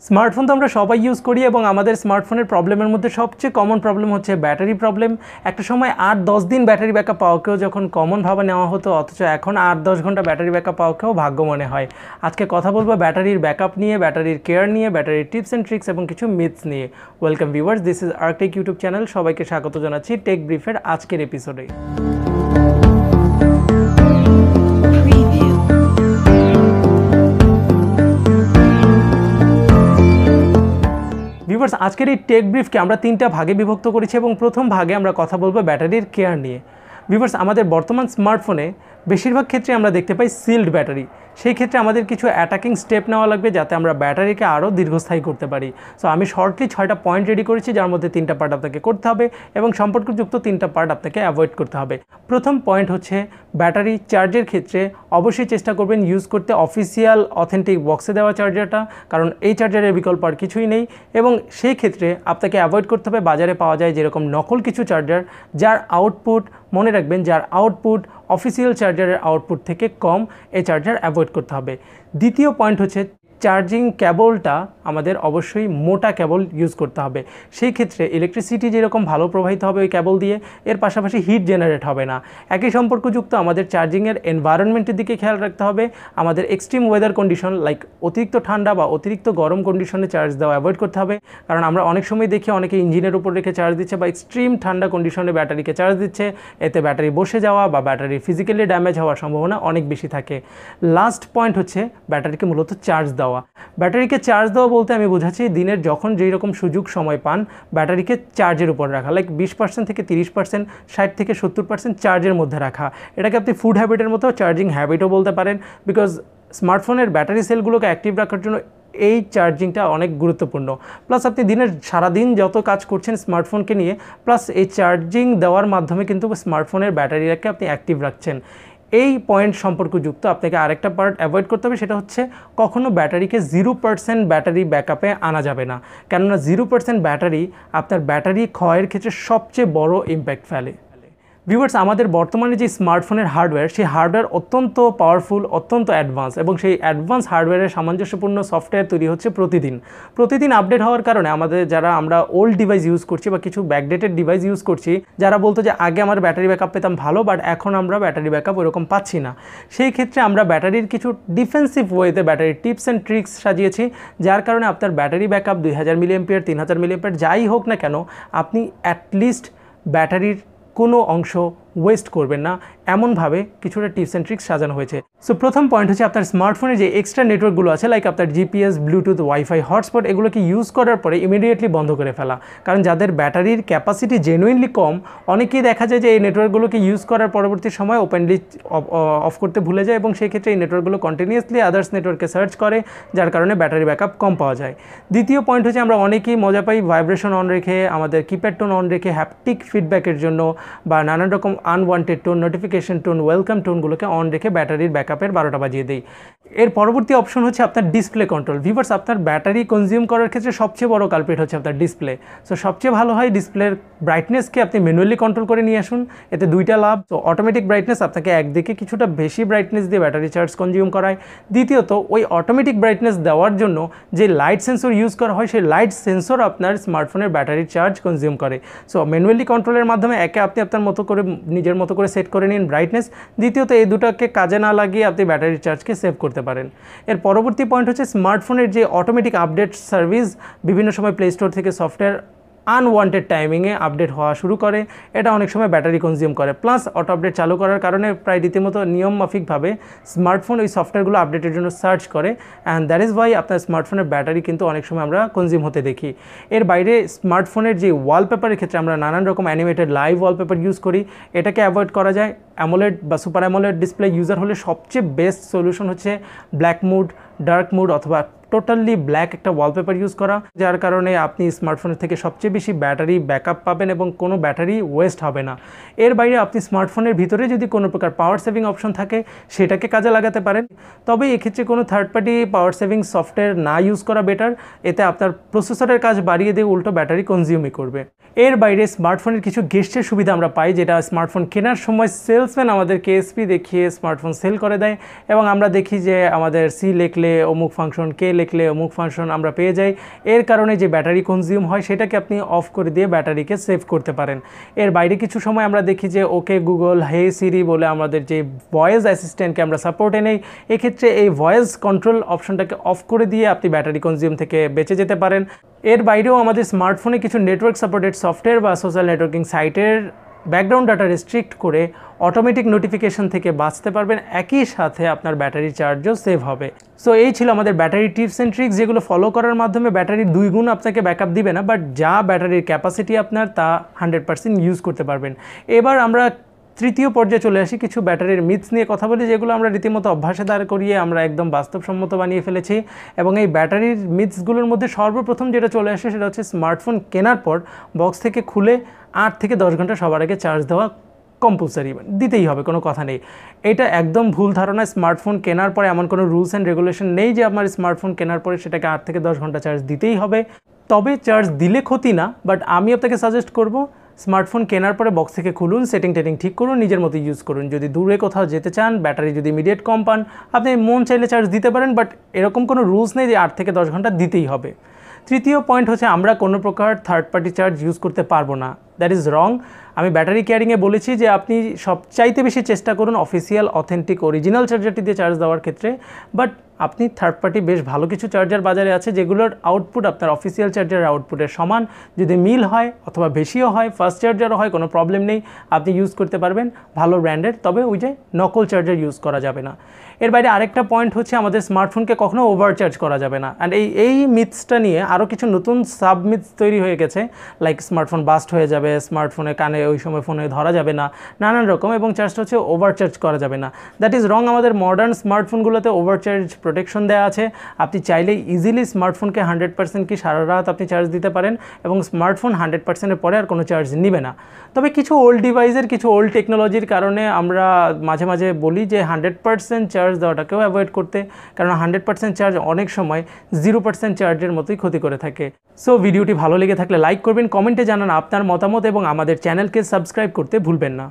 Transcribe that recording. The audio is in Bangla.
স্মার্টফোন তো আমরা সবাই ইউজ করি এবং আমাদের স্মার্টফোনের প্রবলেমের মধ্যে সবচেয়ে কমন প্রবলেম হচ্ছে ব্যাটারি প্রবলেম। একটা সময় 8-10 দিন ব্যাটারি ব্যাকআপ পাওয়াকেও যখন কমন ভাবে নেওয়া হতো, অথচ এখন 8-10 ঘন্টা ব্যাটারি ব্যাকআপ পাওয়াকেও ভাগ্য মনে হয়। আজকে কথা বলবো ব্যাটারির ব্যাকআপ নিয়ে, ব্যাটারির কেয়ার নিয়ে, ব্যাটারির টিপস অ্যান্ড ট্রিক্স এবং কিছু মিথস নিয়ে। Welcome viewers, this is Arctech YouTube channel. সবাইকে স্বাগত জানাচ্ছি টেক ব্রিফের আজকের এপিসোডে। ভিউয়ার্স, আজকের এই টেক ব্রিফকে আমরা 3টা ভাগে বিভক্ত করেছি এবং প্রথম ভাগে আমরা কথা বলবো ব্যাটারির কেয়ার নিয়ে। ভিউয়ার্স, আমাদের বর্তমান স্মার্টফোনে বেশিরভাগ ক্ষেত্রে আমরা দেখতে পাই সিল্ড ব্যাটারি। সেই ক্ষেত্রে আমাদের কিছু অ্যাটাকিং স্টেপ নেওয়া লাগবে যাতে আমরা ব্যাটারিকে আরও দীর্ঘস্থায়ী করতে পারি। সো আমি শর্টলি 6টা পয়েন্ট রেডি করেছি, যার মধ্যে 3টা পার্ট আপনাকে করতে হবে এবং সম্পর্কযুক্ত 3টা পার্ট আপনাকে অ্যাভয়েড করতে হবে। প্রথম পয়েন্ট হচ্ছে ব্যাটারি চার্জের ক্ষেত্রে অবশ্যই চেষ্টা করবেন ইউজ করতে অফিসিয়াল অথেন্টিক বক্সে দেওয়া চার্জারটা, কারণ এই চার্জারের বিকল্প আর কিছুই নেই। এবং সেই ক্ষেত্রে আপনাকে অ্যাভয়েড করতে হবে বাজারে পাওয়া যায় যেরকম নকল কিছু চার্জার, যার আউটপুট, মনে রাখবেন, যার আউটপুট অফিসিয়াল চার্জারের আউটপুট থেকে কম, এই চার্জার অ্যাভয়েড করতে হবে। দ্বিতীয় পয়েন্ট হচ্ছে চার্জিং কেবলটা আমাদের অবশ্যই মোটা কেবল ইউজ করতে হবে। সেই ক্ষেত্রে ইলেকট্রিসিটি যেরকম ভালো প্রবাহিত হবে ওই কেবল দিয়ে, এর পাশাপাশি হিট জেনারেট হবে না। একই সম্পর্কযুক্ত আমাদের চার্জিংয়ের এনভায়রনমেন্টের দিকে খেয়াল রাখতে হবে। আমাদের এক্সট্রিম ওয়েদার কন্ডিশন লাইক অতিরিক্ত ঠান্ডা বা অতিরিক্ত গরম কন্ডিশনে চার্জ দেওয়া অ্যাভয়েড করতে হবে, কারণ আমরা অনেক সময় দেখি অনেকে ইঞ্জিনের উপর রেখে চার্জ দিচ্ছে বা এক্সট্রিম ঠান্ডা কন্ডিশনে ব্যাটারিকে চার্জ দিচ্ছে। এতে ব্যাটারি বসে যাওয়া বা ব্যাটারি ফিজিক্যালি ড্যামেজ হওয়ার সম্ভাবনা অনেক বেশি থাকে। লাস্ট পয়েন্ট হচ্ছে ব্যাটারিকে মূলত চার্জ দেওয়া। ব্যাটারিকে চার্জ দেওয়া বলতে আমি বোঝাচ্ছি দিনের যখন যেই রকম সুযোগ সময় পান ব্যাটারিকে চার্জের উপর রাখা, লাইক 20% থেকে 30%, 60 থেকে 70% চার্জের মধ্যে রাখা। এটাকে আপনি ফুড হ্যাবিটের মতো চার্জিং হ্যাবিটও বলতে পারেন, বিকজ স্মার্টফোনের ব্যাটারি সেলগুলোকে অ্যাক্টিভ রাখার জন্য এই চার্জিংটা অনেক গুরুত্বপূর্ণ। প্লাস আপনি দিনের সারাদিন যত কাজ করছেন স্মার্টফোনকে নিয়ে, প্লাস এই চার্জিং দেওয়ার মাধ্যমে কিন্তু স্মার্টফোনের ব্যাটারিটাকে আপনি অ্যাক্টিভ রাখছেন। এই পয়েন্ট সম্পর্কযুক্ত আপনাকে আরেকটা পার্ট অ্যাভয়েড করতে হবে, সেটা হচ্ছে কখনও ব্যাটারিকে 0% ব্যাটারি ব্যাকআপে আনা যাবে না, কেননা 0% ব্যাটারি আপনার ব্যাটারি ক্ষয়ের ক্ষেত্রে সবচেয়ে বড় ইম্প্যাক্ট ফেলে। ভিউয়ার্স, আমাদের বর্তমানে যে স্মার্টফোনের হার্ডওয়্যার, সেই হার্ডওয়্যার অত্যন্ত পাওয়ারফুল, অত্যন্ত অ্যাডভান্স, এবং সেই অ্যাডভান্স হার্ডওয়্যারের সামঞ্জস্যপূর্ণ সফটওয়্যার তৈরি হচ্ছে প্রতিদিন আপডেট হওয়ার কারণে আমাদের যারা আমরা ওল্ড ডিভাইস ইউজ করছি বা কিছু ব্যাকডেটেড ডিভাইস ইউজ করছি, যারা বলতো যে আগে আমার ব্যাটারি ব্যাকআপ পেতাম ভালো, বাট এখন আমরা ব্যাটারি ব্যাকআপ ওরকম পাচ্ছি না, সেই ক্ষেত্রে আমরা ব্যাটারির কিছু ডিফেন্সিভ ওয়েতে ব্যাটারির টিপস অ্যান্ড ট্রিক্স সাজিয়েছি, যার কারণে আপনার ব্যাটারি ব্যাকআপ 2000 মিলিঅ্যাম্পিয়ার, 3000 মিলিঅ্যাম্পিয়ার যাই হোক না কেন, আপনি অ্যাটলিস্ট ব্যাটারির কোনো অংশ ওয়েস্ট করবেন না, এমনভাবে কিছুটা টিপস অ্যান্ড ট্রিক্স সাজানো হয়েছে। সো প্রথম পয়েন্ট হচ্ছে আপনার স্মার্টফোনে যে এক্সট্রা নেটওয়ার্কগুলো আছে, লাইক আপনার জিপিএস, ব্লুটুথ, ওয়াইফাই, হটস্পট, এগুলোকে ইউজ করার পরে ইমিডিয়েটলি বন্ধ করে ফেলা। কারণ যাদের ব্যাটারির ক্যাপাসিটি জেনুইনলি কম, অনেকেই দেখা যায় যে এই নেটওয়ার্কগুলোকে ইউজ করার পরবর্তী সময় ওপেনলি অফ করতে ভুলে যায় এবং সেই ক্ষেত্রে এই নেটওয়ার্কগুলো কন্টিনিউয়াসলি আদার্স নেটওয়ার্কে সার্চ করে, যার কারণে ব্যাটারি ব্যাকআপ কম পাওয়া যায়। দ্বিতীয় পয়েন্ট হচ্ছে আমরা অনেকেই মজা পাই ভাইব্রেশন অন রেখে, আমাদের কিপ্যাড টোন অন রেখে হ্যাপটিক ফিডব্যাকের জন্য বা নানান রকম unwanted tone, notification tone, welcome টোনগুলোকে অন রেখে ব্যাটারির ব্যাকআপের 12টা বাজিয়ে দেই। এর পরবর্তী অপশন হচ্ছে আপনার ডিসপ্লে কন্ট্রোল। ভিউয়ার্স, আপনার ব্যাটারি কনজিউম করার ক্ষেত্রে সবচেয়ে বড় কালপ্রিট হচ্ছে আপনার ডিসপ্লে। সো সবচেয়ে ভালো হয় ডিসপ্লের ব্রাইটনেসকে আপনি ম্যানুয়ালি কন্ট্রোল করে নিয়ে আসুন। এতে দুইটা লাভ। তো অটোমেটিক ব্রাইটনেস আপনাকে একদিকে কিছুটা বেশি ব্রাইটনেস দিয়ে ব্যাটারি চার্জ কনজিউম করায়, দ্বিতীয়ত ওই অটোমেটিক ব্রাইটনেস দেওয়ার জন্য যে লাইট সেন্সর ইউজ করা হয়, সেই লাইট সেন্সর আপনার স্মার্টফোনের ব্যাটারির চার্জ কনজিউম করে। সো ম্যানুয়ালি কন্ট্রোলের মাধ্যমে একে আপনি আপনার মতো করে নিজের মতো করে সেট করে নিন ব্রাইটনেস, দ্বিতীয়ত এই দুটাকে কাজে না লাগিয়ে আপনি ব্যাটারির চার্জকে সেভ করতে পারেন। এর পরবর্তী পয়েন্ট হচ্ছে স্মার্টফোনের যে অটোমেটিক আপডেট সার্ভিস, বিভিন্ন সময় প্লে স্টোর থেকে সফটওয়্যার আনওয়ান্টেড টাইমিংয়ে আপডেট হওয়া শুরু করে, এটা অনেক সময় ব্যাটারি কনজিউম করে। প্লাস অটো আপডেট চালু করার কারণে প্রায় রীতিমতো নিয়মমাফিকভাবে স্মার্টফোন ওই সফটওয়্যারগুলো আপডেটের জন্য সার্চ করে, অ্যান্ড দ্যাট ইজ ওয়াই আপনার স্মার্টফোনের ব্যাটারি কিন্তু অনেক সময় আমরা কনজিউম হতে দেখি। এর বাইরে স্মার্টফোনের যে ওয়ালপেপারের ক্ষেত্রে আমরা নানান রকম অ্যানিমেটেড লাইভ ওয়ালপেপার ইউজ করি, এটাকে অ্যাভয়েড করা যায়। অ্যামোলেড বা সুপার অ্যামোলেড ডিসপ্লে ইউজার হলে সবচেয়ে বেস্ট সলিউশন হচ্ছে ব্ল্যাক মুড, ডার্ক মুড অথবা টোটালি ব্ল্যাক একটা ওয়ালপেপার ইউজ করা, যার কারণে আপনি স্মার্টফোনের থেকে সবচেয়ে বেশি ব্যাটারি ব্যাকআপ পাবেন এবং কোনো ব্যাটারি ওয়েস্ট হবে না। এর বাইরে আপনি স্মার্টফোনের ভিতরে যদি কোনো প্রকার পাওয়ার সেভিং অপশন থাকে, সেটাকে কাজে লাগাতে পারেন। তবে এক্ষেত্রে কোনো third party power saving software না ইউজ করা বেটার, এতে আপনার প্রসেসরের কাজ বাড়িয়ে দিয়ে উল্টো ব্যাটারি কনজিউমই করবে। এর বাইরে স্মার্টফোনের কিছু গেস্টের সুবিধা আমরা পাই, যেটা স্মার্টফোন কেনার সময় সেলসম্যান আমাদের কেএসপি দেখিয়ে স্মার্টফোন সেল করে দেয়, এবং আমরা দেখি যে আমাদের সি লেখলে অমুক ফাংশন, কে লিখলে অমুক ফাংশন আমরা পেয়ে যাই। এর কারণে যে ব্যাটারি কনজিউম হয় সেটাকে আপনি অফ করে দিয়ে ব্যাটারিকে সেভ করতে পারেন। এর বাইরে কিছু সময় আমরা দেখি যে ওকে গুগল, হে সিরি বলে আমাদের যে ভয়েস অ্যাসিস্ট্যান্টকে আমরা সাপোর্টে নেই, এক্ষেত্রে এই ভয়েস কন্ট্রোল অপশনটাকে অফ করে দিয়ে আপনি ব্যাটারি কনজিউম থেকে বেঁচে যেতে পারেন। এর বাইরেও আমাদের স্মার্টফোনে কিছু নেটওয়ার্ক সাপোর্টেড সফটওয়্যার বা সোশ্যাল নেটওয়ার্কিং সাইটের ব্যাকগ্রাউন্ড ডাটা রেস্ট্রিক্ট করে অটোমেটিক নোটিফিকেশন থেকে বাঁচতে পারবেন, একই সাথে আপনার ব্যাটারি চার্জও সেভ হবে। সো এই ছিল আমাদের ব্যাটারি টিপস অ্যান্ড ট্রিক্স, যেগুলো ফলো করার মাধ্যমে ব্যাটারির 2 গুণ আপনাকে ব্যাকআপ দিবে না, বাট যা ব্যাটারির ক্যাপাসিটি আপনার তা 100% ইউজ করতে পারবেন। এবার আমরা তৃতীয় পর্যায়ে চলে আসি, কিছু ব্যাটারির মিথস নিয়ে কথা বলি, যেগুলো আমরা রীতিমতো অভ্যাসে দাঁড় করিয়ে আমরা একদম বাস্তবসম্মত বানিয়ে ফেলেছি। এবং এই ব্যাটারির মিথসগুলোর মধ্যে সর্বপ্রথম যেটা চলে আসে সেটা হচ্ছে স্মার্টফোন কেনার পর বক্স থেকে খুলে 8 থেকে 10 ঘন্টা সবার আগে চার্জ দেওয়া কম্পালসারি, দিতেই হবে, কোনো কথা নেই। এটা একদম ভুল ধারণা। স্মার্টফোন কেনার পরে এমন কোনো রুলস অ্যান্ড রেগুলেশন নেই যে আমার স্মার্টফোন কেনার পরে সেটাকে 8 থেকে 10 ঘন্টা চার্জ দিতেই হবে। তবে চার্জ দিলে ক্ষতি না, বাট আমি আপনাকে সাজেস্ট করব স্মার্টফোন কেনার পরে বক্স থেকে খুলুন, সেটিং ঠিক করুন, নিজের মতো ইউজ করুন। যদি দূরে কোথাও যেতে চান, ব্যাটারি যদি ইমিডিয়েট কম পান, আপনি মন চাইলে চার্জ দিতে পারেন, বাট এরকম কোনো রুলস নেই যে 8 থেকে 10 ঘন্টা দিতেই হবে। তৃতীয় পয়েন্ট হচ্ছে আমরা কোনো প্রকার থার্ড পার্টি চার্জ ইউজ করতে পারবো না। That is wrong. আমি ব্যাটারি কেয়ারিংয়ে বলেছি যে আপনি সবচাইতে বেশি চেষ্টা করুন অফিসিয়াল, অথেন্টিক, অরিজিনাল চার্জারটি দিয়ে চার্জ দেওয়ার ক্ষেত্রে, বাট আপনি থার্ড পার্টি বেশ ভালো কিছু চার্জার বাজারে আছে যেগুলোর আউটপুট আপনার অফিসিয়াল চার্জারের আউটপুটের সমান, যদি মিল হয় অথবা বেশিও হয়, ফাস্ট চার্জারও হয়, কোনো প্রবলেম নেই, আপনি ইউজ করতে পারবেন ভালো ব্র্যান্ডের। তবে ওই যে নকল চার্জার ইউজ করা যাবে না। এর বাইরে আরেকটা পয়েন্ট হচ্ছে আমাদের স্মার্টফোনকে কখনো ওভারচার্জ করা যাবে না। অ্যান্ড এই মিথসটা নিয়ে আরও কিছু নতুন সাব মিথস তৈরি হয়ে গেছে, লাইক স্মার্টফোন বাস্ট হয়ে যাবে, স্মার্টফোনে কানে ওই সময় ফোনে ধরা যাবে না, নানান রকম, এবং চার্জটা হচ্ছে ওভারচার্জ করা যাবে না। That is wrong. আমাদের মডার্ন স্মার্টফোনগুলোতে ওভারচার্জ প্রোটেকশন দেওয়া আছে। আপনি চাইলেই ইজিলি স্মার্টফোনকে 100% কি সারা রাত আপনি চার্জ দিতে পারেন, এবং স্মার্টফোন 100%-এর পরে আর কোনো চার্জ নেবে না। তবে কিছু ওল্ড ডিভাইসের, কিছু ওল্ড টেকনোলজির কারণে আমরা মাঝে মাঝে বলি যে 100% চার্জ দেওয়াটাকেও অ্যাভয়েড করতে, কারণ 100% চার্জ অনেক সময় 0% চার্জের মতোই ক্ষতি করে থাকে। সো ভিডিওটি ভালো লেগে থাকলে লাইক করবেন, কমেন্টে জানান আপনার মতামত, এবং আমাদের চ্যানেলকে সাবস্ক্রাইব করতে ভুলবেন না।